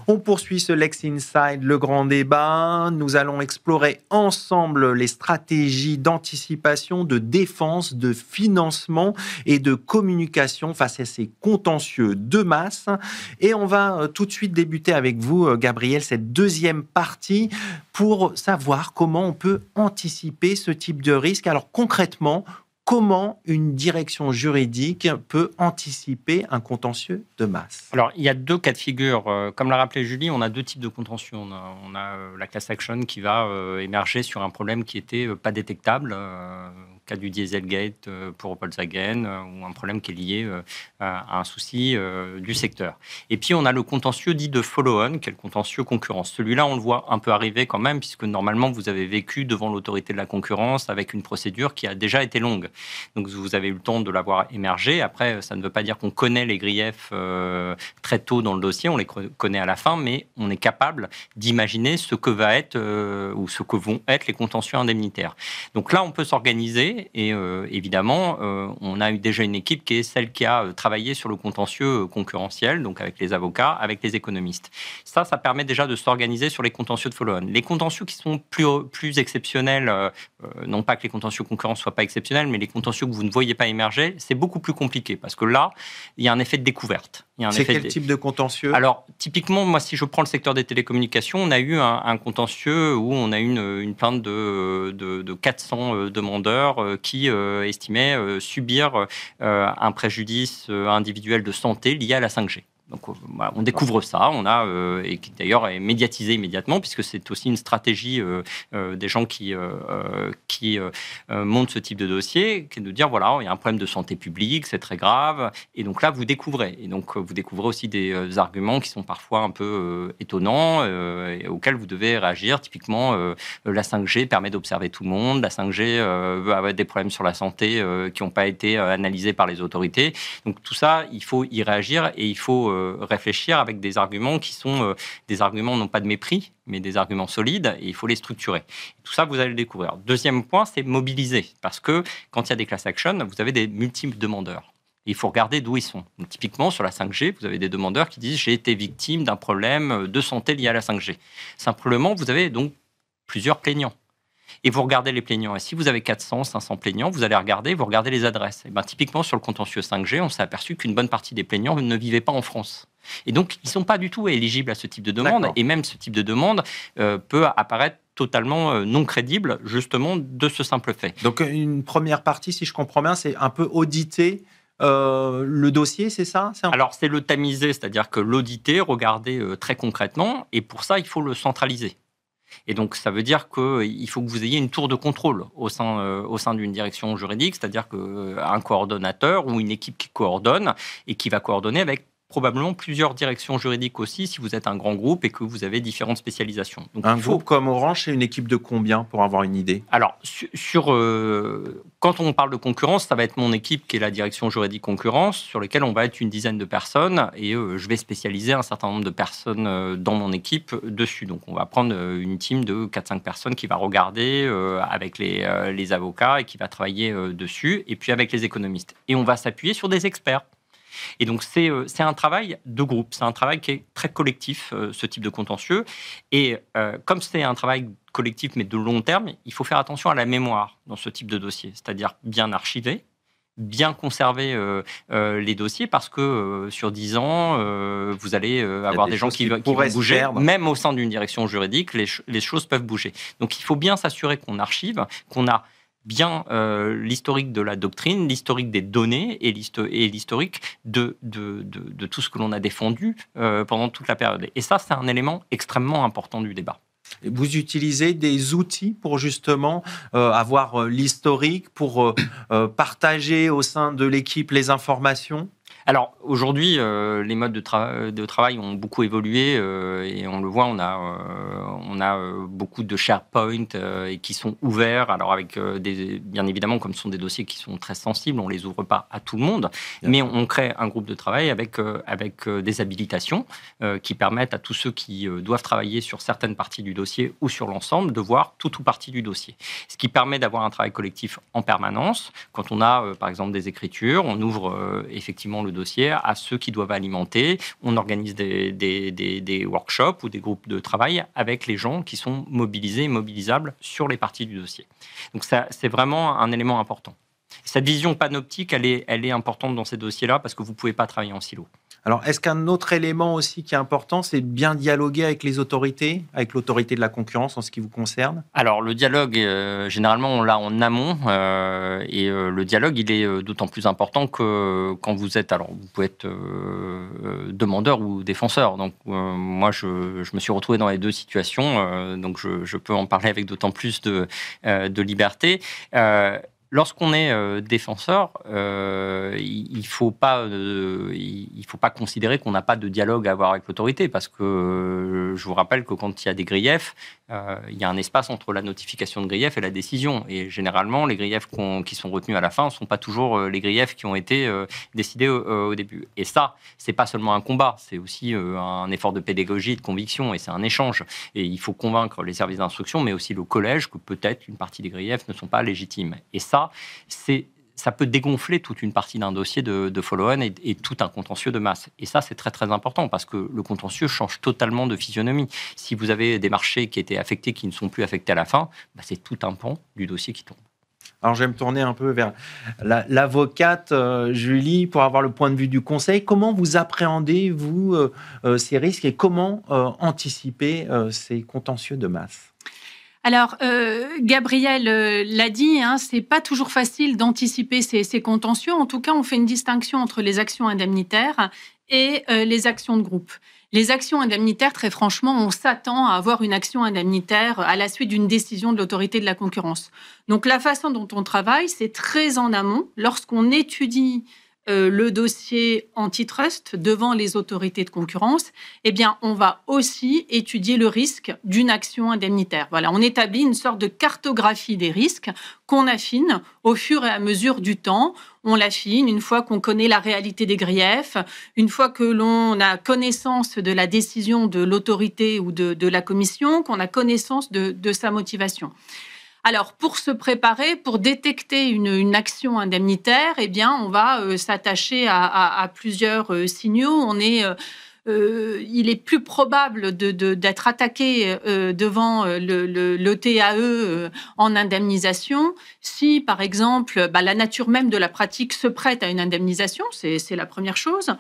On poursuit ce Lex Inside, le grand débat. Nous allons explorer ensemble les stratégies d'anticipation, de défense, de financement et de communication face à ces contentieux de masse. Et on va tout de suite débuter avec vous, Gabriel, cette deuxième partie pour savoir comment on peut anticiper ce type de risque. Alors concrètement, comment une direction juridique peut anticiper un contentieux de masse? Alors, il y a deux cas de figure. Comme l'a rappelé Julie, on a deux types de contentieux. On a la class action qui va émerger sur un problème qui n'était pas détectable, cas du Dieselgate pour Volkswagen, ou un problème qui est lié à un souci du secteur. Et puis, on a le contentieux dit de follow-on, qui est le contentieux concurrence. Celui-là, on le voit un peu arriver quand même, puisque normalement, vous avez vécu devant l'autorité de la concurrence avec une procédure qui a déjà été longue. Donc, vous avez eu le temps de la voir émerger. Après, ça ne veut pas dire qu'on connaît les griefs très tôt dans le dossier, on les connaît à la fin, mais on est capable d'imaginer ce que va être ou ce que vont être les contentieux indemnitaires. Donc là, on peut s'organiser et évidemment, on a eu déjà une équipe qui est celle qui a travaillé sur le contentieux concurrentiel, donc avec les avocats, avec les économistes. Ça permet déjà de s'organiser sur les contentieux de follow-on. Les contentieux qui sont plus exceptionnels, non pas que les contentieux concurrents soient pas exceptionnels, mais les contentieux que vous ne voyez pas émerger, c'est beaucoup plus compliqué parce que là, il y a un effet de découverte. C'est quel type de contentieux? Alors, typiquement, moi, si je prends le secteur des télécommunications, on a eu un contentieux où on a eu une plainte de 400 demandeurs qui estimaient subir un préjudice individuel de santé lié à la 5G. Donc, on découvre ça, et qui d'ailleurs est médiatisé immédiatement, puisque c'est aussi une stratégie des gens qui montent ce type de dossier, qui est de dire, voilà, il y a un problème de santé publique, c'est très grave, et donc là, vous découvrez. Et donc, vous découvrez aussi des arguments qui sont parfois un peu étonnants, et auxquels vous devez réagir. Typiquement, la 5G permet d'observer tout le monde, la 5G veut avoir des problèmes sur la santé qui n'ont pas été analysés par les autorités. Donc, tout ça, il faut y réagir, et il faut réfléchir avec des arguments qui sont des arguments non pas de mépris, mais des arguments solides, et il faut les structurer. Tout ça, vous allez le découvrir. Deuxième point, c'est mobiliser, parce que quand il y a des class action, vous avez des multiples demandeurs. Et il faut regarder d'où ils sont. Donc, typiquement, sur la 5G, vous avez des demandeurs qui disent « j'ai été victime d'un problème de santé lié à la 5G ». Simplement, vous avez donc plusieurs plaignants. Et vous regardez les plaignants. Et si vous avez 400, 500 plaignants, vous allez regarder, vous regardez les adresses. Et typiquement, sur le contentieux 5G, on s'est aperçu qu'une bonne partie des plaignants ne vivaient pas en France. Et donc, ils ne sont pas du tout éligibles à ce type de demande. D'accord. Et même ce type de demande peut apparaître totalement non crédible, justement, de ce simple fait. Donc, une première partie, si je comprends bien, c'est un peu auditer le dossier, c'est ça? Alors, c'est le tamiser, c'est-à-dire que l'auditer, regarder très concrètement, et pour ça, il faut le centraliser. Et donc, ça veut dire qu'il faut que vous ayez une tour de contrôle au sein d'une direction juridique, c'est-à-dire qu'un coordonnateur ou une équipe qui coordonne et qui va coordonner avec probablement plusieurs directions juridiques aussi, si vous êtes un grand groupe et que vous avez différentes spécialisations. Donc, groupe comme Orange, c'est une équipe de combien, pour avoir une idée? Alors, quand on parle de concurrence, ça va être mon équipe qui est la direction juridique concurrence, sur laquelle on va être une dizaine de personnes, et je vais spécialiser un certain nombre de personnes dans mon équipe dessus. Donc, on va prendre une team de 4-5 personnes qui va regarder avec les avocats et qui va travailler dessus, et puis avec les économistes. Et on va s'appuyer sur des experts. Et donc, c'est un travail de groupe, c'est un travail qui est très collectif, ce type de contentieux. Et comme c'est un travail collectif, mais de long terme, il faut faire attention à la mémoire dans ce type de dossier, c'est-à-dire bien archiver, bien conserver les dossiers, parce que sur 10 ans, vous allez avoir des gens qui vont bouger. Même au sein d'une direction juridique, les choses peuvent bouger. Donc, il faut bien s'assurer qu'on archive, qu'on a bien l'historique de la doctrine, l'historique des données et l'historique de tout ce que l'on a défendu pendant toute la période. Et ça, c'est un élément extrêmement important du débat. Vous utilisez des outils pour justement avoir l'historique, pour partager au sein de l'équipe les informations? Alors, aujourd'hui, les modes de travail ont beaucoup évolué et on le voit, on a beaucoup de SharePoint et qui sont ouverts. Alors, avec bien évidemment, comme ce sont des dossiers qui sont très sensibles, on ne les ouvre pas à tout le monde, mais on crée un groupe de travail avec des habilitations qui permettent à tous ceux qui doivent travailler sur certaines parties du dossier ou sur l'ensemble de voir tout ou partie du dossier. Ce qui permet d'avoir un travail collectif en permanence. Quand on a, par exemple, des écritures, on ouvre effectivement le le dossier à ceux qui doivent alimenter. On organise des workshops ou des groupes de travail avec les gens qui sont mobilisés et mobilisables sur les parties du dossier. Donc ça, c'est vraiment un élément important. Cette vision panoptique, elle est importante dans ces dossiers-là parce que vous ne pouvez pas travailler en silo. Alors, est-ce qu'un autre élément aussi qui est important, c'est bien dialoguer avec les autorités, avec l'autorité de la concurrence en ce qui vous concerne? Alors, le dialogue, généralement, on l'a en amont. Le dialogue, il est d'autant plus important que quand vous êtes... Alors, vous pouvez être demandeur ou défenseur. Donc, moi, je me suis retrouvé dans les deux situations. Donc, je peux en parler avec d'autant plus de liberté. Lorsqu'on est défenseur, il faut pas considérer qu'on n'a pas de dialogue à avoir avec l'autorité, parce que je vous rappelle que quand il y a des griefs, il y a un espace entre la notification de grief et la décision. Et généralement, les griefs qui sont retenus à la fin ne sont pas toujours les griefs qui ont été décidés au début. Et ça, c'est pas seulement un combat, c'est aussi un effort de pédagogie, de conviction, et c'est un échange. Et il faut convaincre les services d'instruction, mais aussi le collège, que peut-être une partie des griefs ne sont pas légitimes. Et ça peut dégonfler toute une partie d'un dossier de follow-on et tout un contentieux de masse. Et ça, c'est très, très important parce que le contentieux change totalement de physionomie. Si vous avez des marchés qui étaient affectés, qui ne sont plus affectés à la fin, c'est tout un pan du dossier qui tombe. Alors, je vais me tourner un peu vers l'avocate Julie pour avoir le point de vue du conseil. Comment vous appréhendez, vous, ces risques et comment anticiper ces contentieux de masse ? Alors, Gabriel l'a dit, c'est pas toujours facile d'anticiper ces contentieux. En tout cas, on fait une distinction entre les actions indemnitaires et les actions de groupe. Les actions indemnitaires, très franchement, on s'attend à avoir une action indemnitaire à la suite d'une décision de l'autorité de la concurrence. Donc, la façon dont on travaille, c'est très en amont. Lorsqu'on étudie le dossier antitrust devant les autorités de concurrence, eh bien, on va aussi étudier le risque d'une action indemnitaire. Voilà, on établit une sorte de cartographie des risques qu'on affine au fur et à mesure du temps. On l'affine une fois qu'on connaît la réalité des griefs, une fois que l'on a connaissance de la décision de l'autorité ou de la commission, qu'on a connaissance de sa motivation. Alors, pour se préparer, pour détecter une action indemnitaire, eh bien, on va s'attacher à plusieurs signaux. Il est plus probable d'être attaqué devant le TAE en indemnisation si, par exemple, la nature même de la pratique se prête à une indemnisation, c'est la première chose.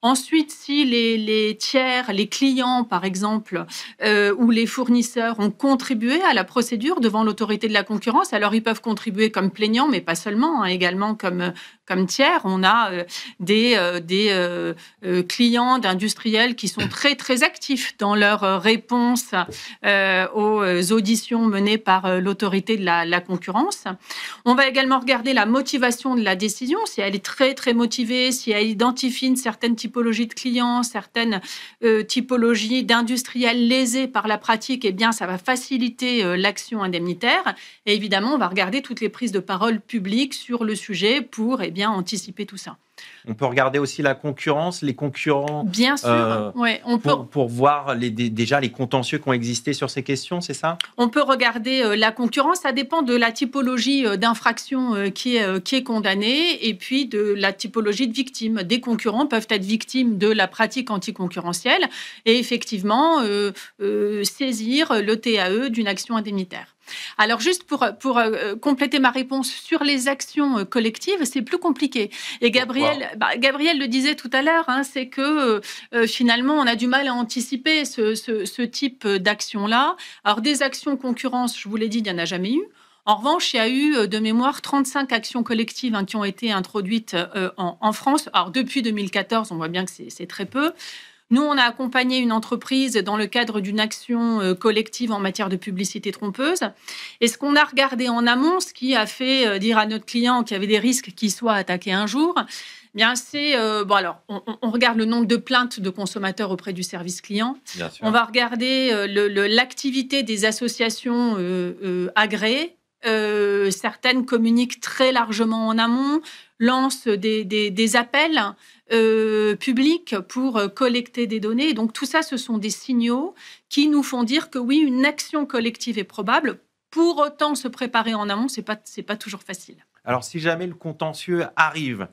Ensuite, si les tiers, les clients, par exemple, ou les fournisseurs ont contribué à la procédure devant l'autorité de la concurrence, alors ils peuvent contribuer comme plaignants, mais pas seulement, également comme tiers. On a des clients d'industriels qui sont très, très actifs dans leur réponse aux auditions menées par l'autorité de la concurrence. On va également regarder la motivation de la décision, si elle est très, très motivée, si elle identifie une certaine typologie de clients, certaines typologies d'industriels lésés par la pratique, eh bien, ça va faciliter l'action indemnitaire. Et évidemment, on va regarder toutes les prises de parole publiques sur le sujet pour anticiper tout ça. On peut regarder aussi la concurrence, les concurrents. Bien sûr, pour voir déjà les contentieux qui ont existé sur ces questions, c'est ça ? On peut regarder la concurrence, ça dépend de la typologie d'infraction qui est condamnée et puis de la typologie de victime. Des concurrents peuvent être victimes de la pratique anticoncurrentielle et effectivement saisir le TAE d'une action indemnitaire. Alors, juste pour compléter ma réponse sur les actions collectives, c'est plus compliqué. Et Gabriel le disait tout à l'heure, c'est que finalement, on a du mal à anticiper ce type d'action-là. Alors, des actions concurrence, je vous l'ai dit, il n'y en a jamais eu. En revanche, il y a eu, de mémoire, 35 actions collectives qui ont été introduites en France. Alors, depuis 2014, on voit bien que c'est très peu. Nous, on a accompagné une entreprise dans le cadre d'une action collective en matière de publicité trompeuse. Et ce qu'on a regardé en amont, ce qui a fait dire à notre client qu'il y avait des risques qu'il soit attaqué un jour, bien c'est... on regarde le nombre de plaintes de consommateurs auprès du service client. On va regarder l'activité des associations agréées. Certaines communiquent très largement en amont, lancent des appels publics pour collecter des données. Donc tout ça, ce sont des signaux qui nous font dire que oui, une action collective est probable. Pour autant, se préparer en amont, c'est pas toujours facile. Alors si jamais le contentieux arrive,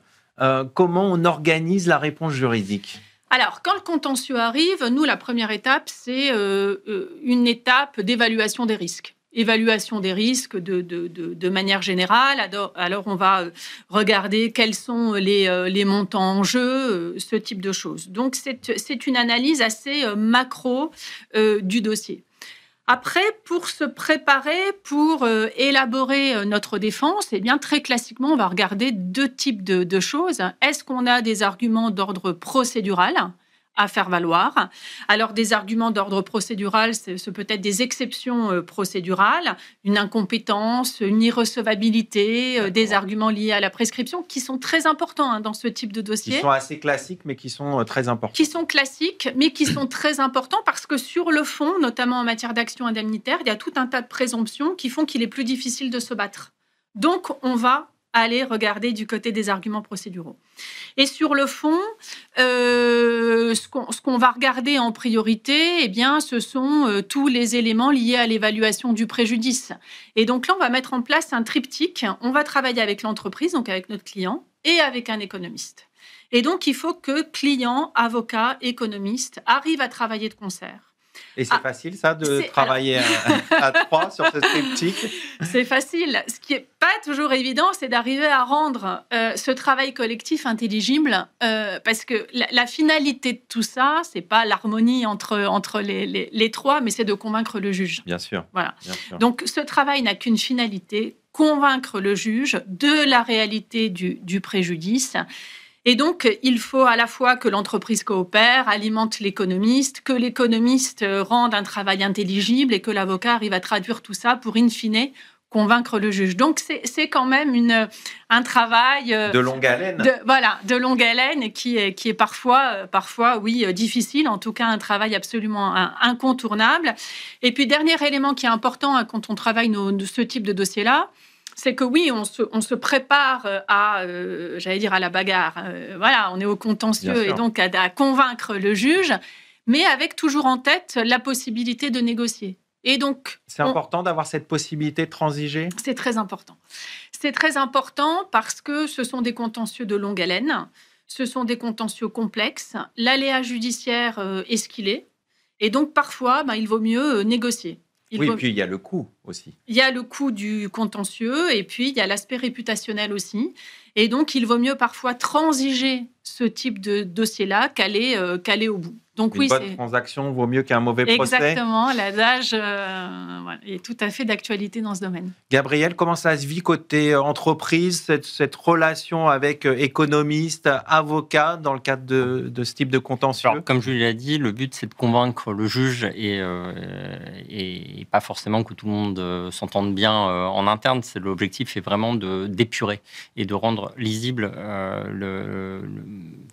comment on organise la réponse juridique ? Alors, quand le contentieux arrive, nous, la première étape, c'est une étape d'évaluation des risques. Évaluation des risques de manière générale. Alors, on va regarder quels sont les montants en jeu, ce type de choses. Donc, c'est une analyse assez macro du dossier. Après, pour se préparer, pour élaborer notre défense, eh bien, très classiquement, on va regarder deux types de choses. Est-ce qu'on a des arguments d'ordre procédural à faire valoir? Alors, des arguments d'ordre procédural, c'est peut-être des exceptions procédurales, une incompétence, une irrecevabilité, des arguments liés à la prescription qui sont très importants dans ce type de dossier. Qui sont assez classiques, mais qui sont très importants. Qui sont classiques, mais qui sont très importants parce que sur le fond, notamment en matière d'action indemnitaire, il y a tout un tas de présomptions qui font qu'il est plus difficile de se battre. Donc, on va aller regarder du côté des arguments procéduraux. Et sur le fond, ce qu'on va regarder en priorité, eh bien, ce sont tous les éléments liés à l'évaluation du préjudice. Et donc là, on va mettre en place un triptyque. On va travailler avec l'entreprise, donc avec notre client, et avec un économiste. Et donc, il faut que client, avocat, économiste arrivent à travailler de concert. Et c'est facile, ça, de travailler à trois sur ce triptyque ? C'est facile. Ce qui n'est pas toujours évident, c'est d'arriver à rendre ce travail collectif intelligible, parce que la finalité de tout ça, ce n'est pas l'harmonie entre les trois, mais c'est de convaincre le juge. Bien sûr. Voilà. Bien sûr. Donc, ce travail n'a qu'une finalité, convaincre le juge de la réalité du préjudice. Et donc, il faut à la fois que l'entreprise coopère, alimente l'économiste, que l'économiste rende un travail intelligible et que l'avocat arrive à traduire tout ça pour, in fine, convaincre le juge. Donc, c'est quand même un travail... de longue haleine. De longue haleine et qui est parfois, oui, difficile. En tout cas, un travail absolument incontournable. Et puis, dernier élément qui est important quand on travaille ce type de dossier-là, c'est que oui, on se prépare à la bagarre. Voilà, on est au contentieux et donc à convaincre le juge, mais avec toujours en tête la possibilité de négocier. Et donc, c'est important d'avoir cette possibilité de transiger ? C'est très important. C'est très important parce que ce sont des contentieux de longue haleine, ce sont des contentieux complexes, l'aléa judiciaire est ce qu'il est, et donc parfois, il vaut mieux négocier. Puis il y a le coût aussi. Il y a le coût du contentieux et puis il y a l'aspect réputationnel aussi. Et donc, il vaut mieux parfois transiger ce type de dossier-là qu'aller au bout. Donc, Une bonne transaction vaut mieux qu'un mauvais procès. Exactement, l'adage est tout à fait d'actualité dans ce domaine. Gabriel, comment ça se vit côté entreprise, cette relation avec économiste, avocat dans le cadre de ce type de contentieux ? Alors, comme Julie l'a dit, le but c'est de convaincre le juge et pas forcément que tout le monde s'entende bien en interne. L'objectif est vraiment d'épurer et de rendre lisible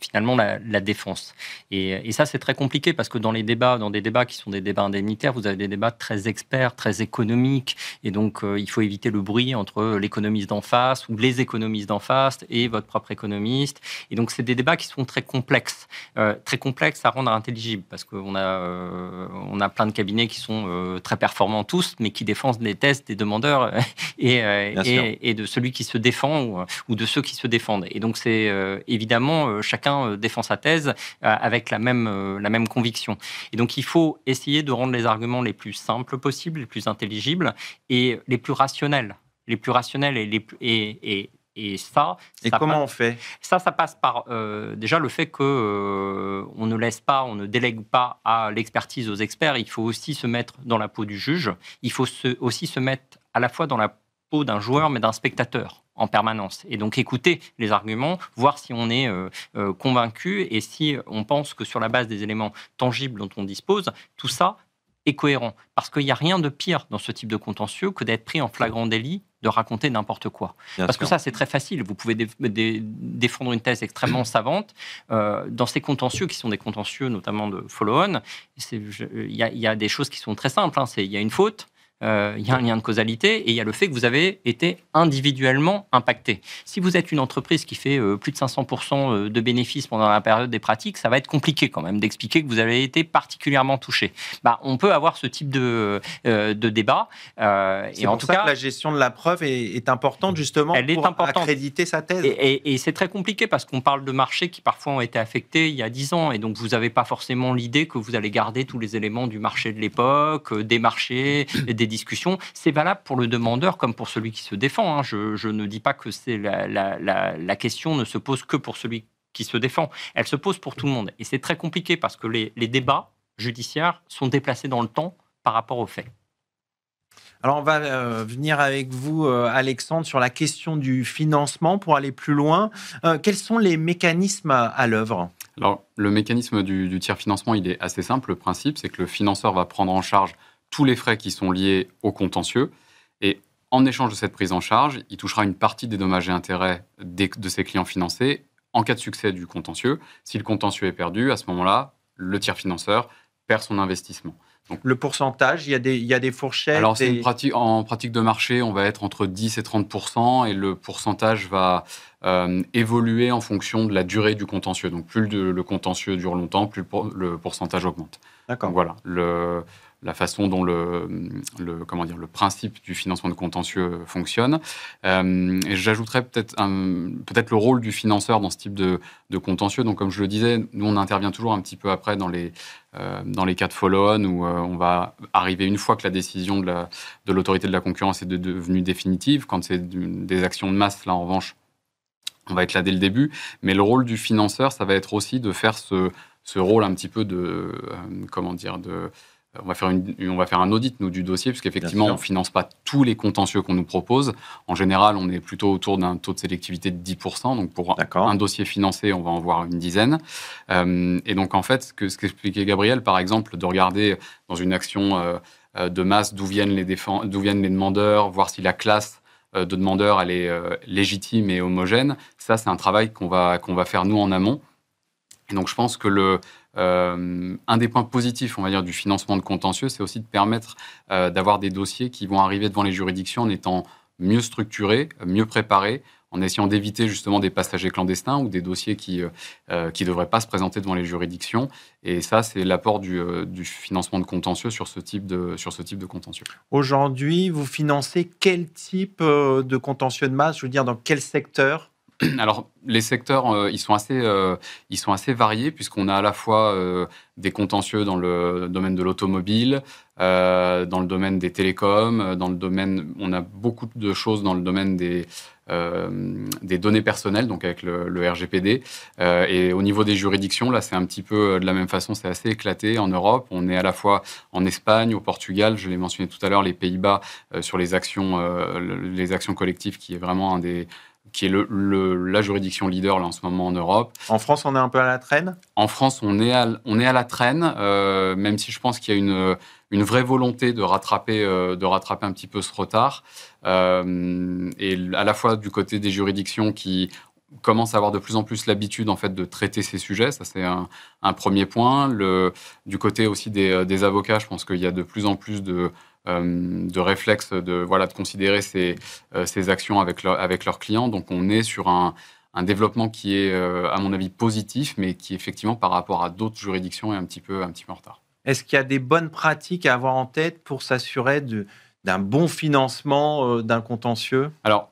finalement la défense. Et ça, c'est très compliqué parce que dans des débats qui sont des débats indemnitaires, vous avez des débats très experts, très économiques, et donc il faut éviter le bruit entre l'économiste d'en face ou les économistes d'en face et votre propre économiste. Et donc, c'est des débats qui sont très complexes à rendre intelligibles parce qu'on a plein de cabinets qui sont très performants tous, mais qui défendent les thèses des demandeurs et de celui qui se défend ou de ceux qui se défendent. Et donc, c'est évidemment, chacun défend sa thèse avec la même conviction. Et donc, il faut essayer de rendre les arguments les plus simples possibles, les plus intelligibles et les plus rationnels. Et ça comment on fait ? Ça passe par déjà le fait que on ne délègue pas à l'expertise aux experts. Il faut aussi se mettre dans la peau du juge. Il faut aussi se mettre à la fois dans la peau d'un joueur, mais d'un spectateur en permanence. Et donc écouter les arguments, voir si on est convaincu et si on pense que sur la base des éléments tangibles dont on dispose, tout ça est cohérent. Parce qu'il n'y a rien de pire dans ce type de contentieux que d'être pris en flagrant délit de raconter n'importe quoi. Parce que ça, c'est très facile. Vous pouvez défendre une thèse extrêmement savante. Dans ces contentieux, qui sont des contentieux notamment de follow-on, il y a des choses qui sont très simples. Il y a une faute, il y a un lien de causalité et il y a le fait que vous avez été individuellement impacté. Si vous êtes une entreprise qui fait plus de 500% de bénéfices pendant la période des pratiques, ça va être compliqué quand même d'expliquer que vous avez été particulièrement touché. On peut avoir ce type de débat. C'est pour ça que la gestion de la preuve est importante justement accréditer sa thèse. Et c'est très compliqué parce qu'on parle de marchés qui parfois ont été affectés il y a 10 ans et donc vous n'avez pas forcément l'idée que vous allez garder tous les éléments du marché de l'époque, des marchés, des discussions. C'est valable pour le demandeur comme pour celui qui se défend. Je ne dis pas que la question ne se pose que pour celui qui se défend. Elle se pose pour tout le monde. Et c'est très compliqué parce que les débats judiciaires sont déplacés dans le temps par rapport aux faits. Alors, on va venir avec vous, Alexandre, sur la question du financement pour aller plus loin. Quels sont les mécanismes à l'œuvre ? Alors, le mécanisme du tiers-financement, il est assez simple. Le principe, c'est que le financeur va prendre en charge tous les frais qui sont liés au contentieux. Et en échange de cette prise en charge, il touchera une partie des dommages et intérêts de ses clients financés en cas de succès du contentieux. Si le contentieux est perdu, à ce moment-là, le tiers-financeur perd son investissement. Donc, le pourcentage, il y a des fourchettes. Alors, en pratique de marché, on va être entre 10 et 30%, et le pourcentage va évoluer en fonction de la durée du contentieux. Donc, plus le contentieux dure longtemps, plus le pourcentage augmente. D'accord. Donc, voilà, la façon dont le principe du financement de contentieux fonctionne. Et j'ajouterais peut-être le rôle du financeur dans ce type de contentieux. Donc, comme je le disais, nous, on intervient toujours un petit peu après dans les cas de follow-on où on va arriver une fois que la décision de l'autorité de la concurrence est devenue définitive. Quand c'est des actions de masse, là, en revanche, on va être là dès le début. Mais le rôle du financeur, ça va être aussi de faire ce rôle un petit peu on va faire un audit, nous, du dossier, parce qu'effectivement, on ne finance pas tous les contentieux qu'on nous propose. En général, on est plutôt autour d'un taux de sélectivité de 10%. Donc, pour un dossier financé, on va en voir une dizaine. Et donc, en fait, ce qu'expliquait Gabriel, par exemple, de regarder dans une action de masse d'où viennent les demandeurs, voir si la classe de demandeurs, elle est légitime et homogène. Ça, c'est un travail qu'on va faire, nous, en amont. Et donc, je pense que un des points positifs, on va dire, du financement de contentieux, c'est aussi de permettre d'avoir des dossiers qui vont arriver devant les juridictions en étant mieux structurés, mieux préparés, en essayant d'éviter justement des passagers clandestins ou des dossiers qui ne devraient pas se présenter devant les juridictions. Et ça, c'est l'apport du financement de contentieux sur ce type de contentieux. Aujourd'hui, vous financez quel type de contentieux de masse ? Je veux dire, dans quel secteur ? Alors, les secteurs, ils sont assez variés, puisqu'on a à la fois des contentieux dans le domaine de l'automobile, dans le domaine des télécoms, on a beaucoup de choses dans le domaine des données personnelles, donc avec le RGPD. Et au niveau des juridictions, là, c'est un petit peu de la même façon, c'est assez éclaté en Europe. On est à la fois en Espagne, au Portugal, je l'ai mentionné tout à l'heure, les Pays-Bas, sur les actions collectives, qui est vraiment qui est la juridiction leader là, en ce moment en Europe. En France, on est un peu à la traîne ? En France, on est à la traîne, même si je pense qu'il y a une vraie volonté de rattraper un petit peu ce retard. Et à la fois du côté des juridictions qui commencent à avoir de plus en plus l'habitude en fait, de traiter ces sujets. Ça, c'est un premier point. Du côté aussi des avocats, je pense qu'il y a de plus en plus de réflexe de considérer ces actions avec leurs clients. Donc, on est sur un développement qui est, à mon avis, positif, mais qui, effectivement, par rapport à d'autres juridictions, est un petit peu en retard. Est-ce qu'il y a des bonnes pratiques à avoir en tête pour s'assurer d'un bon financement d'un contentieux ? Alors,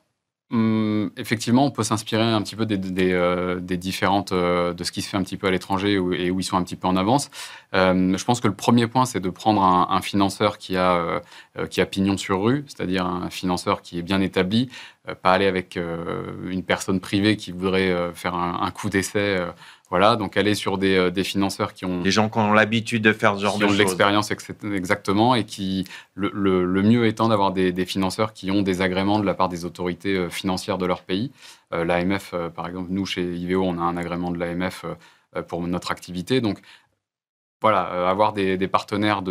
effectivement, on peut s'inspirer un petit peu des différentes de ce qui se fait un petit peu à l'étranger et où ils sont un petit peu en avance. Je pense que le premier point, c'est de prendre un financeur qui a pignon sur rue, c'est-à-dire un financeur qui est bien établi, pas aller avec une personne privée qui voudrait faire un coup d'essai. Voilà, donc aller sur des financeurs qui ont... Des gens qui ont l'habitude de faire ce genre de choses. Qui ont de l'expérience, exactement, et qui, le mieux étant d'avoir des financeurs qui ont des agréments de la part des autorités financières de leur pays. L'AMF, par exemple, nous, chez IVEO, on a un agrément de l'AMF pour notre activité. Donc, voilà, avoir des partenaires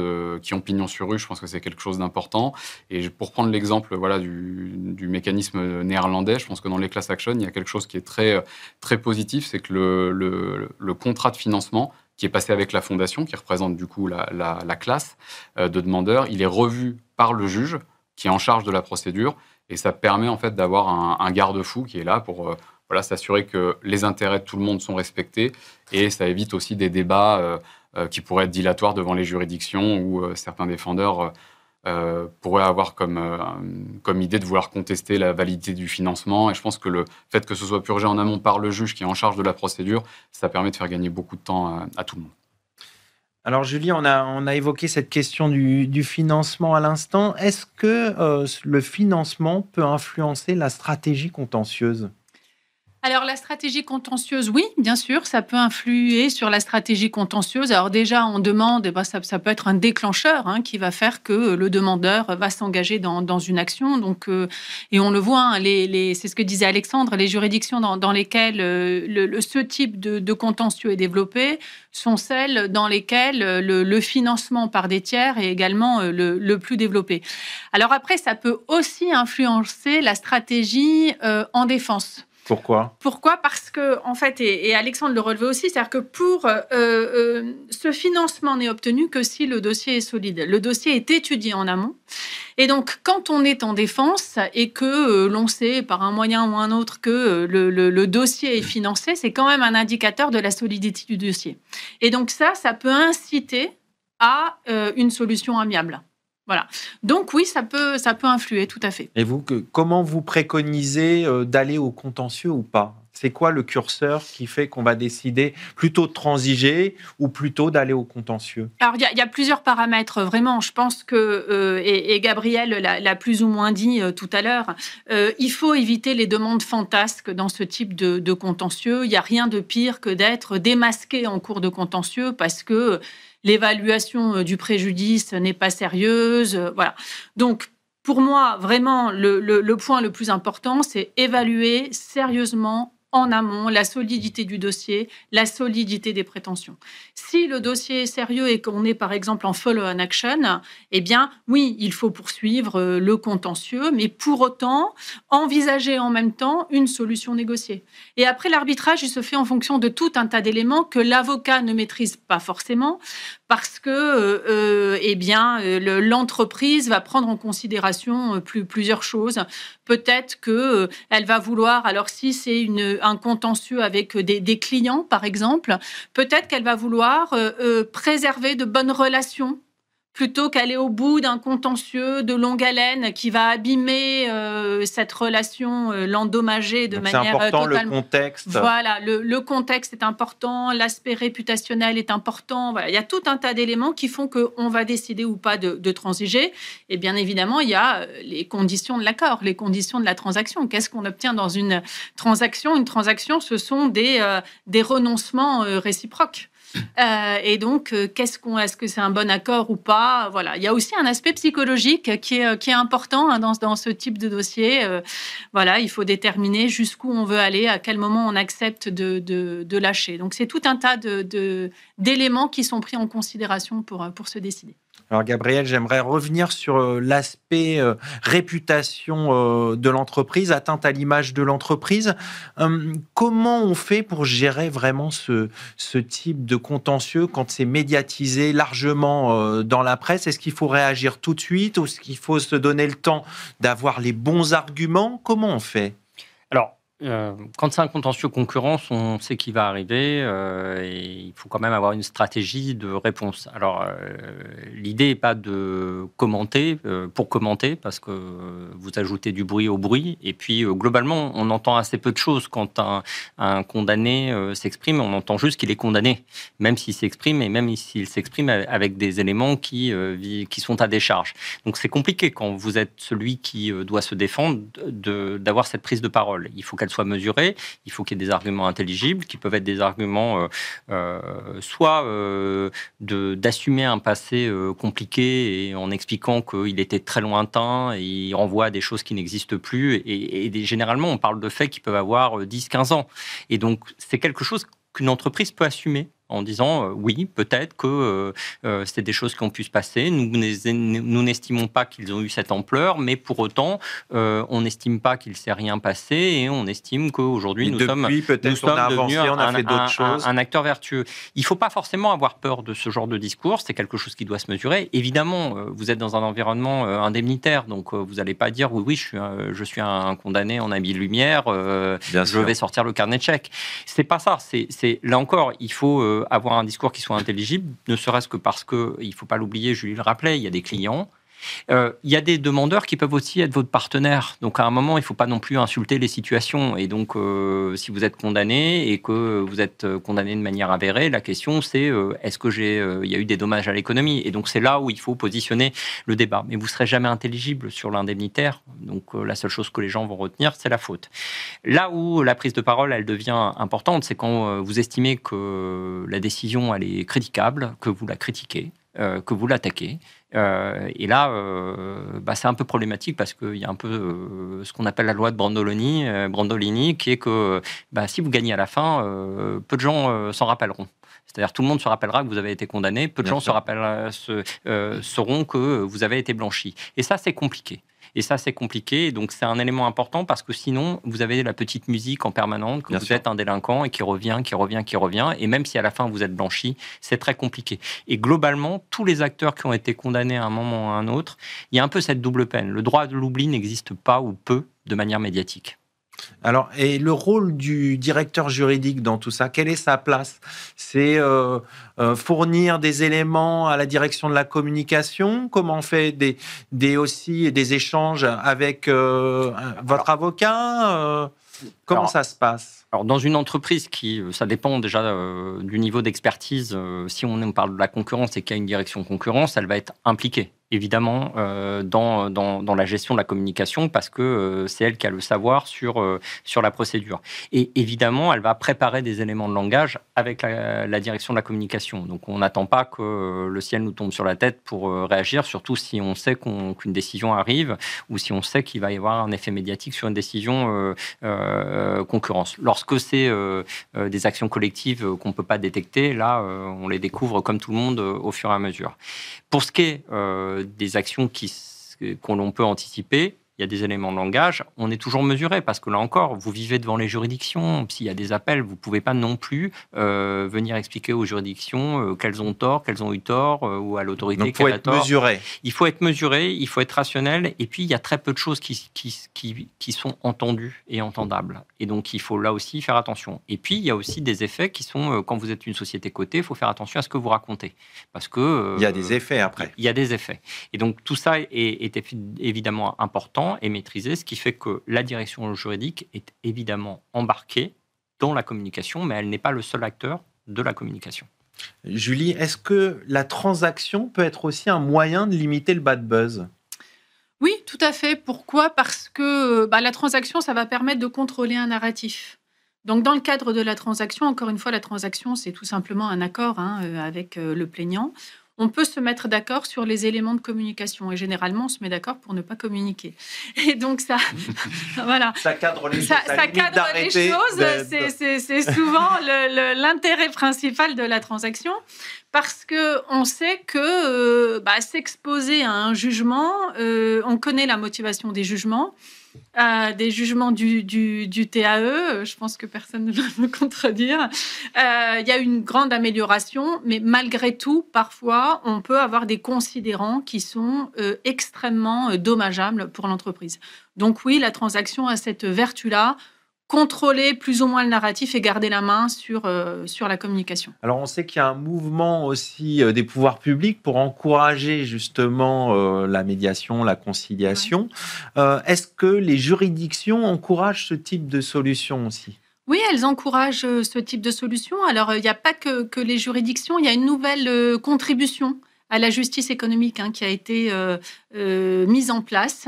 qui ont pignon sur rue, je pense que c'est quelque chose d'important. Et pour prendre l'exemple du mécanisme néerlandais, je pense que dans les class action, il y a quelque chose qui est très, très positif, c'est que le contrat de financement qui est passé avec la fondation, qui représente du coup la classe de demandeurs, il est revu par le juge qui est en charge de la procédure. Et ça permet en fait d'avoir un garde-fou qui est là pour s'assurer que les intérêts de tout le monde sont respectés. Et ça évite aussi des débats qui pourraient être dilatoires devant les juridictions où certains défendeurs pourraient avoir comme idée de vouloir contester la validité du financement. Et je pense que le fait que ce soit purgé en amont par le juge qui est en charge de la procédure, ça permet de faire gagner beaucoup de temps à tout le monde. Alors Julie, on a évoqué cette question du financement à l'instant. Est-ce que le financement peut influencer la stratégie contentieuse ? Alors, la stratégie contentieuse, oui, bien sûr, ça peut influer sur la stratégie contentieuse. Alors déjà, on demande, ça peut être un déclencheur qui va faire que le demandeur va s'engager dans une action. Donc, et on le voit, c'est ce que disait Alexandre, les juridictions dans lesquelles ce type de contentieux est développé sont celles dans lesquelles le financement par des tiers est également le plus développé. Alors après, ça peut aussi influencer la stratégie en défense. Pourquoi ? Parce que, en fait, et Alexandre le relevait aussi, c'est-à-dire que ce financement n'est obtenu que si le dossier est solide. Le dossier est étudié en amont. Et donc, quand on est en défense et que l'on sait par un moyen ou un autre que le dossier est financé, c'est quand même un indicateur de la solidité du dossier. Et donc ça peut inciter à une solution amiable. Voilà. Donc oui, ça peut influer, tout à fait. Et vous, comment vous préconisez d'aller au contentieux ou pas ? C'est quoi le curseur qui fait qu'on va décider plutôt de transiger ou plutôt d'aller au contentieux ? Alors, il y a plusieurs paramètres, vraiment. Je pense que, et Gabriel l'a plus ou moins dit tout à l'heure, il faut éviter les demandes fantasques dans ce type de contentieux. Il n'y a rien de pire que d'être démasqué en cours de contentieux parce que l'évaluation du préjudice n'est pas sérieuse. Voilà. Donc, pour moi, vraiment, le point le plus important, c'est évaluer sérieusement en amont la solidité du dossier, la solidité des prétentions. Si le dossier est sérieux et qu'on est par exemple en follow-on action, eh bien oui, il faut poursuivre le contentieux, mais pour autant envisager en même temps une solution négociée. Et après, l'arbitrage, il se fait en fonction de tout un tas d'éléments que l'avocat ne maîtrise pas forcément, parce que l'entreprise va prendre en considération plusieurs choses. Peut-être qu'elle va vouloir, alors si c'est un contentieux avec des clients, par exemple, peut-être qu'elle va vouloir préserver de bonnes relations plutôt qu'aller au bout d'un contentieux de longue haleine qui va abîmer cette relation, l'endommager de manière totalement... C'est important, le contexte. Voilà, le contexte est important, l'aspect réputationnel est important. Voilà, il y a tout un tas d'éléments qui font qu'on va décider ou pas de transiger. Et bien évidemment, il y a les conditions de l'accord, les conditions de la transaction. Qu'est-ce qu'on obtient dans une transaction ? Une transaction, ce sont des renoncements réciproques. Et donc, est-ce que c'est un bon accord ou pas ? Voilà. Il y a aussi un aspect psychologique qui est important dans ce type de dossier. Voilà, il faut déterminer jusqu'où on veut aller, à quel moment on accepte de lâcher. Donc, c'est tout un tas d'éléments qui sont pris en considération pour se décider. Alors Gabriel, j'aimerais revenir sur l'aspect réputation de l'entreprise, atteinte à l'image de l'entreprise. Comment on fait pour gérer vraiment ce type de contentieux quand c'est médiatisé largement dans la presse ? Est-ce qu'il faut réagir tout de suite ou est-ce qu'il faut se donner le temps d'avoir les bons arguments ? Comment on fait ? Alors, quand c'est un contentieux concurrence, on sait qu'il va arriver et il faut quand même avoir une stratégie de réponse. Alors, l'idée n'est pas de commenter pour commenter, parce que vous ajoutez du bruit au bruit. Et puis, globalement, on entend assez peu de choses quand un condamné s'exprime. On entend juste qu'il est condamné, même s'il s'exprime et même s'il s'exprime avec des éléments qui sont à décharge. Donc, c'est compliqué quand vous êtes celui qui doit se défendre d'avoir cette prise de parole. Il faut qu'elle soit mesurée, il faut qu'il y ait des arguments intelligibles, qui peuvent être des arguments soit d'assumer un passé compliqué et en expliquant qu'il était très lointain et il renvoie à des choses qui n'existent plus. Et généralement, on parle de faits qui peuvent avoir 10-15 ans. Et donc, c'est quelque chose qu'une entreprise peut assumer en disant oui, peut-être que c'est des choses qui ont pu se passer. Nous n'estimons pas qu'ils ont eu cette ampleur, mais pour autant, on n'estime pas qu'il ne s'est rien passé et on estime qu'aujourd'hui, nous sommes devenus un acteur vertueux. Il ne faut pas forcément avoir peur de ce genre de discours. C'est quelque chose qui doit se mesurer. Évidemment, vous êtes dans un environnement indemnitaire, donc vous n'allez pas dire oui, je suis un condamné en habit de lumière, je vais sortir le carnet de chèques. C'est pas ça. Là encore, il faut avoir un discours qui soit intelligible, ne serait-ce que parce que, il ne faut pas l'oublier, Julie le rappelait, il y a des clients. Il y a des demandeurs qui peuvent aussi être votre partenaire. Donc, à un moment, il ne faut pas non plus insulter les situations. Et donc, si vous êtes condamné et que vous êtes condamné de manière avérée, la question, c'est est-ce que il y a eu des dommages à l'économie? Et donc, c'est là où il faut positionner le débat. Mais vous ne serez jamais intelligible sur l'indemnitaire. Donc, la seule chose que les gens vont retenir, c'est la faute. Là où la prise de parole, elle devient importante, c'est quand vous estimez que la décision, elle est critiquable, que vous la critiquez, que vous l'attaquez. Et là, c'est un peu problématique parce qu'il y a un peu ce qu'on appelle la loi de Brandolini, qui est que si vous gagnez à la fin, peu de gens s'en rappelleront. C'est-à-dire tout le monde se rappellera que vous avez été condamné, peu de gens sauront que vous avez été blanchi. Et ça, c'est compliqué. Donc, c'est un élément important parce que sinon, vous avez la petite musique en permanente, que vous êtes un délinquant et qui revient. Et même si à la fin, vous êtes blanchi, c'est très compliqué. Et globalement, tous les acteurs qui ont été condamnés à un moment ou à un autre, il y a un peu cette double peine. Le droit de l'oubli n'existe pas ou peu de manière médiatique. Alors, et le rôle du directeur juridique dans tout ça, quelle est sa place? C'est fournir des éléments à la direction de la communication? Comment on fait aussi des échanges avec votre avocat? Comment ça se passe? Alors, dans une entreprise ça dépend déjà du niveau d'expertise. Si on parle de la concurrence et qu'il y a une direction concurrence, elle va être impliquée, évidemment, dans la gestion de la communication parce que c'est elle qui a le savoir sur la procédure. Et évidemment, elle va préparer des éléments de langage avec la direction de la communication. Donc, on n'attend pas que le ciel nous tombe sur la tête pour réagir, surtout si on sait qu'une décision arrive ou si on sait qu'il va y avoir un effet médiatique sur une décision concurrence. Lorsque c'est des actions collectives qu'on ne peut pas détecter, là, on les découvre comme tout le monde au fur et à mesure. Pour ce qui est des actions qu'on l'on peut anticiper, il y a des éléments de langage, on est toujours mesuré parce que là encore, vous vivez devant les juridictions. S'il y a des appels, vous ne pouvez pas non plus venir expliquer aux juridictions qu'elles ont tort, qu'elles ont eu tort ou à l'autorité qu'elle a tort. Il faut être mesuré, il faut être rationnel et puis il y a très peu de choses qui sont entendues et entendables. Et donc il faut là aussi faire attention. Et puis il y a aussi des effets qui sont, quand vous êtes une société cotée, il faut faire attention à ce que vous racontez. Parce que... il y a des effets après. Il y a des effets. Et donc tout ça est évidemment important et maîtrisé, ce qui fait que la direction juridique est évidemment embarquée dans la communication, mais elle n'est pas le seul acteur de la communication. Julie, est-ce que la transaction peut être aussi un moyen de limiter le bad buzz ? Oui, tout à fait. Pourquoi ? Parce que la transaction, ça va permettre de contrôler un narratif. Donc, dans le cadre de la transaction, encore une fois, la transaction, c'est tout simplement un accord avec le plaignant. On peut se mettre d'accord sur les éléments de communication. Et généralement, on se met d'accord pour ne pas communiquer. Et donc, ça... voilà. Ça cadre les choses. Ça cadre les choses. C'est souvent l'intérêt principal de la transaction. Parce qu'on sait que s'exposer à un jugement, on connaît la motivation des jugements du TAE, je pense que personne ne va me contredire. Il y a une grande amélioration, mais malgré tout, parfois, on peut avoir des considérants qui sont extrêmement dommageables pour l'entreprise. Donc oui, la transaction a cette vertu-là, contrôler plus ou moins le narratif et garder la main sur la communication. Alors, on sait qu'il y a un mouvement aussi des pouvoirs publics pour encourager justement la médiation, la conciliation. Ouais. Est-ce que les juridictions encouragent ce type de solution aussi ? Oui, elles encouragent ce type de solution. Alors, il n'y a pas que les juridictions, il y a une nouvelle contribution à la justice économique qui a été mise en place.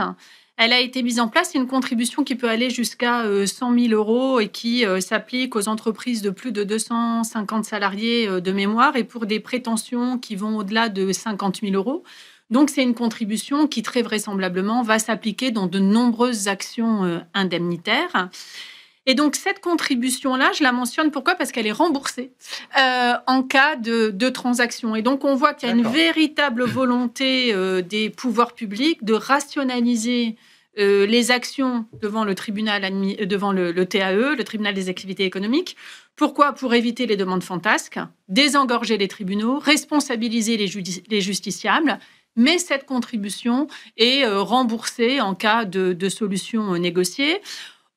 Elle a été mise en place, c'est une contribution qui peut aller jusqu'à 100 000 euros et qui s'applique aux entreprises de plus de 250 salariés de mémoire et pour des prétentions qui vont au-delà de 50 000 euros. Donc, c'est une contribution qui, très vraisemblablement, va s'appliquer dans de nombreuses actions indemnitaires. Et donc, cette contribution-là, je la mentionne, pourquoi ? Parce qu'elle est remboursée en cas de transaction. Et donc, on voit qu'il y a une véritable volonté des pouvoirs publics de rationaliser les actions devant le tribunal, devant le TAE, le tribunal des activités économiques. Pourquoi ? Pour éviter les demandes fantasques, désengorger les tribunaux, responsabiliser les justiciables. Mais cette contribution est remboursée en cas de solution négociée.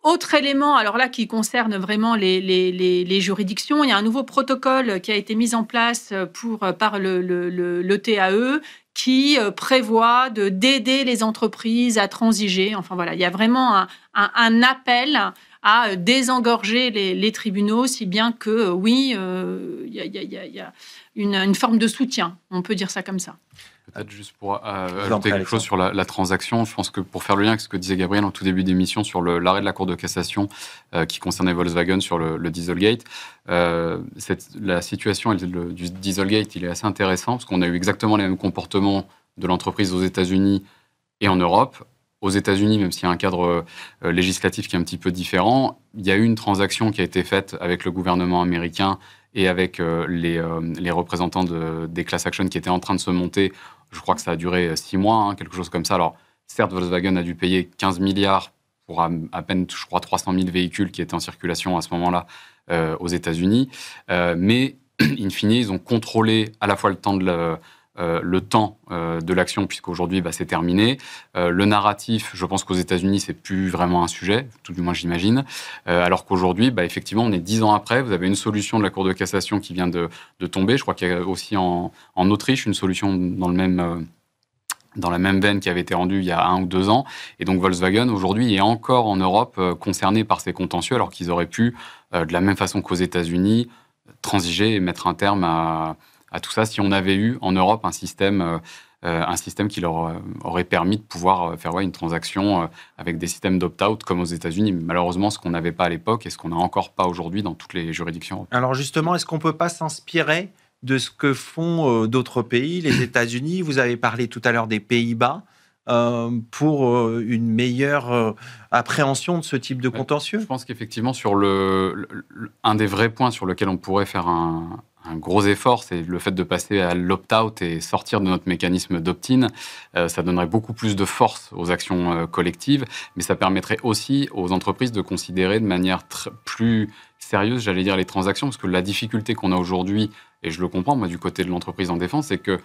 Autre élément, alors là, qui concerne vraiment les juridictions, il y a un nouveau protocole qui a été mis en place par le TAE qui prévoit d'aider les entreprises à transiger. Enfin voilà, il y a vraiment un appel à désengorger les tribunaux, si bien que oui, il y a une forme de soutien, on peut dire ça comme ça. Peut-être juste pour ajouter quelque chose sur la transaction, je pense que pour faire le lien avec ce que disait Gabriel en tout début d'émission sur l'arrêt de la Cour de cassation qui concernait Volkswagen sur le Dieselgate, la situation du Dieselgate, il est assez intéressant parce qu'on a eu exactement les mêmes comportements de l'entreprise aux États-Unis et en Europe. Aux États-Unis, même s'il y a un cadre législatif qui est un petit peu différent, il y a eu une transaction qui a été faite avec le gouvernement américain et avec les représentants des class action qui étaient en train de se monter. Je crois que ça a duré 6 mois, quelque chose comme ça. Alors, certes, Volkswagen a dû payer 15 milliards pour à peine, je crois, 300 000 véhicules qui étaient en circulation à ce moment-là aux États-Unis. Mais, in fine, ils ont contrôlé à la fois le temps de l'action, puisqu'aujourd'hui, c'est terminé. Le narratif, je pense qu'aux États-Unis, c'est plus vraiment un sujet, tout du moins j'imagine. Alors qu'aujourd'hui, effectivement, on est 10 ans après. Vous avez une solution de la Cour de cassation qui vient de tomber. Je crois qu'il y a aussi en Autriche une solution dans la même veine qui avait été rendue il y a 1 ou 2 ans. Et donc Volkswagen, aujourd'hui, est encore en Europe concerné par ces contentieux, alors qu'ils auraient pu, de la même façon qu'aux États-Unis, transiger et mettre un terme à tout ça si on avait eu en Europe un système qui leur aurait permis de pouvoir faire une transaction avec des systèmes d'opt-out comme aux États-Unis. Malheureusement, ce qu'on n'avait pas à l'époque et ce qu'on n'a encore pas aujourd'hui dans toutes les juridictions. Alors justement, est-ce qu'on ne peut pas s'inspirer de ce que font d'autres pays, les États-Unis? Vous avez parlé tout à l'heure des Pays-Bas. Pour une meilleure appréhension de ce type de contentieux? Je pense qu'effectivement, sur un des vrais points sur lequel on pourrait faire un gros effort, c'est le fait de passer à l'opt-out et sortir de notre mécanisme d'opt-in. Ça donnerait beaucoup plus de force aux actions collectives, mais ça permettrait aussi aux entreprises de considérer de manière plus sérieuse, j'allais dire, les transactions, parce que la difficulté qu'on a aujourd'hui, et je le comprends, moi, du côté de l'entreprise en défense, c'est que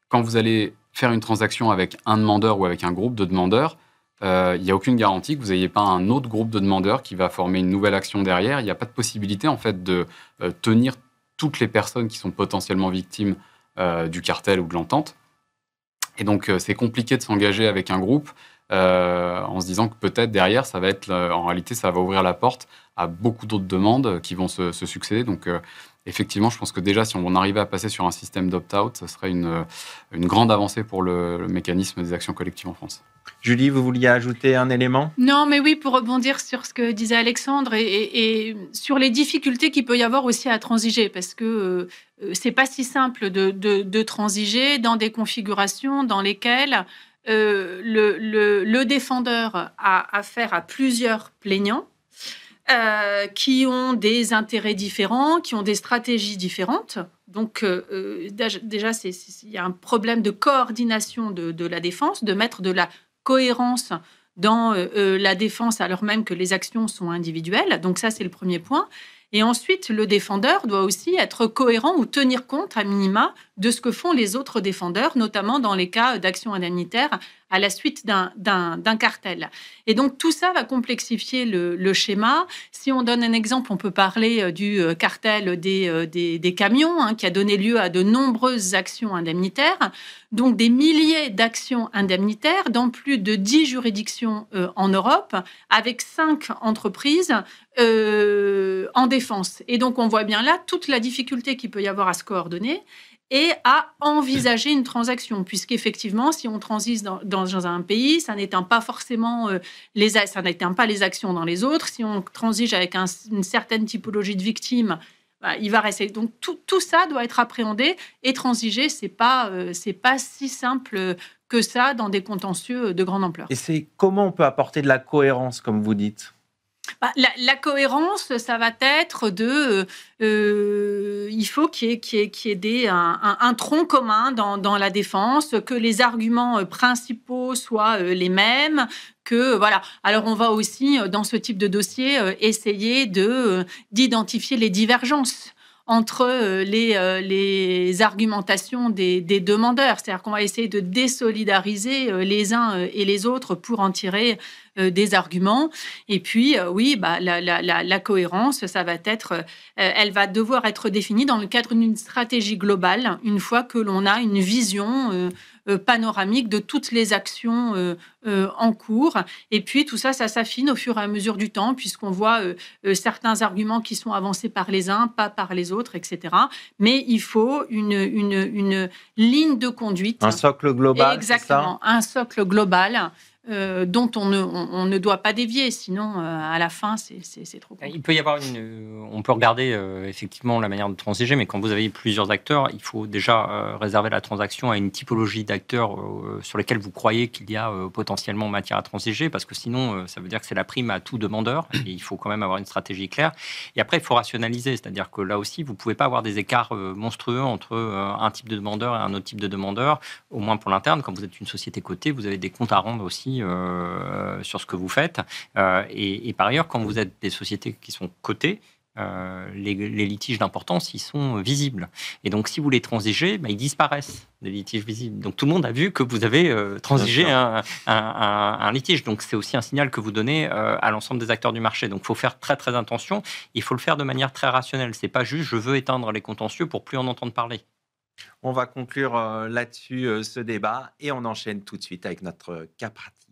quand vous allez faire une transaction avec un demandeur ou avec un groupe de demandeurs, il n'y a aucune garantie que vous n'ayez pas un autre groupe de demandeurs qui va former une nouvelle action derrière. Il n'y a pas de possibilité, en fait, de tenir toutes les personnes qui sont potentiellement victimes du cartel ou de l'entente. Et donc, c'est compliqué de s'engager avec un groupe en se disant que peut-être derrière, ça va être, en réalité, ça va ouvrir la porte à beaucoup d'autres demandes qui vont se succéder. Donc, effectivement, je pense que déjà, si on arrivait à passer sur un système d'opt-out, ça serait une grande avancée pour le mécanisme des actions collectives en France. Julie, vous vouliez ajouter un élément ? Non, mais oui, pour rebondir sur ce que disait Alexandre et sur les difficultés qu'il peut y avoir aussi à transiger, parce que c'est pas si simple de transiger dans des configurations dans lesquelles le défendeur a affaire à plusieurs plaignants qui ont des intérêts différents, qui ont des stratégies différentes. Donc, déjà, il y a un problème de coordination de la défense, de mettre de la cohérence dans la défense alors même que les actions sont individuelles. Donc ça, c'est le premier point. Et ensuite, le défendeur doit aussi être cohérent ou tenir compte, à minima, de ce que font les autres défendeurs, notamment dans les cas d'actions indemnitaires à la suite d'un cartel. Et donc, tout ça va complexifier le schéma. Si on donne un exemple, on peut parler du cartel des camions, qui a donné lieu à de nombreuses actions indemnitaires. Donc, des milliers d'actions indemnitaires dans plus de 10 juridictions en Europe, avec 5 entreprises en défense. Et donc, on voit bien là toute la difficulté qu'il peut y avoir à se coordonner et à envisager une transaction, puisqu'effectivement, si on transige dans un pays, ça n'éteint pas forcément les actions dans les autres. Si on transige avec une certaine typologie de victimes, il va rester. Donc tout ça doit être appréhendé, et transiger, c'est pas si simple que ça dans des contentieux de grande ampleur. Et c'est comment on peut apporter de la cohérence, comme vous dites ? La cohérence, ça va être il faut qu'il y ait un tronc commun dans la défense, que les arguments principaux soient les mêmes, voilà. Alors, on va aussi, dans ce type de dossier, essayer d'identifier les divergences entre les argumentations des demandeurs. C'est-à-dire qu'on va essayer de désolidariser les uns et les autres pour en tirer des arguments. Et puis, la cohérence, ça va être, elle va devoir être définie dans le cadre d'une stratégie globale, une fois que l'on a une vision panoramique de toutes les actions en cours. Et puis, tout ça s'affine au fur et à mesure du temps, puisqu'on voit certains arguments qui sont avancés par les uns, pas par les autres, etc. Mais il faut une ligne de conduite. Un socle global. Exactement, un socle global. Dont on ne doit pas dévier, sinon à la fin c'est trop compliqué. Il peut y avoir on peut regarder effectivement la manière de transiger, mais quand vous avez plusieurs acteurs, il faut déjà réserver la transaction à une typologie d'acteurs sur lesquels vous croyez qu'il y a potentiellement matière à transiger, parce que sinon ça veut dire que c'est la prime à tout demandeur, et il faut quand même avoir une stratégie claire. Et après il faut rationaliser, c'est-à-dire que là aussi vous pouvez pas avoir des écarts monstrueux entre un type de demandeur et un autre type de demandeur, au moins pour l'interne. Quand vous êtes une société cotée, vous avez des comptes à rendre aussi sur ce que vous faites. Et par ailleurs, quand vous êtes des sociétés qui sont cotées, les litiges d'importance, ils sont visibles. Et donc, si vous les transigez, ils disparaissent, des litiges visibles. Donc, tout le monde a vu que vous avez transigé un litige. Donc, c'est aussi un signal que vous donnez à l'ensemble des acteurs du marché. Donc, il faut faire très, très attention. Il faut le faire de manière très rationnelle. C'est pas juste, je veux éteindre les contentieux pour plus en entendre parler. On va conclure là-dessus ce débat et on enchaîne tout de suite avec notre cas pratique.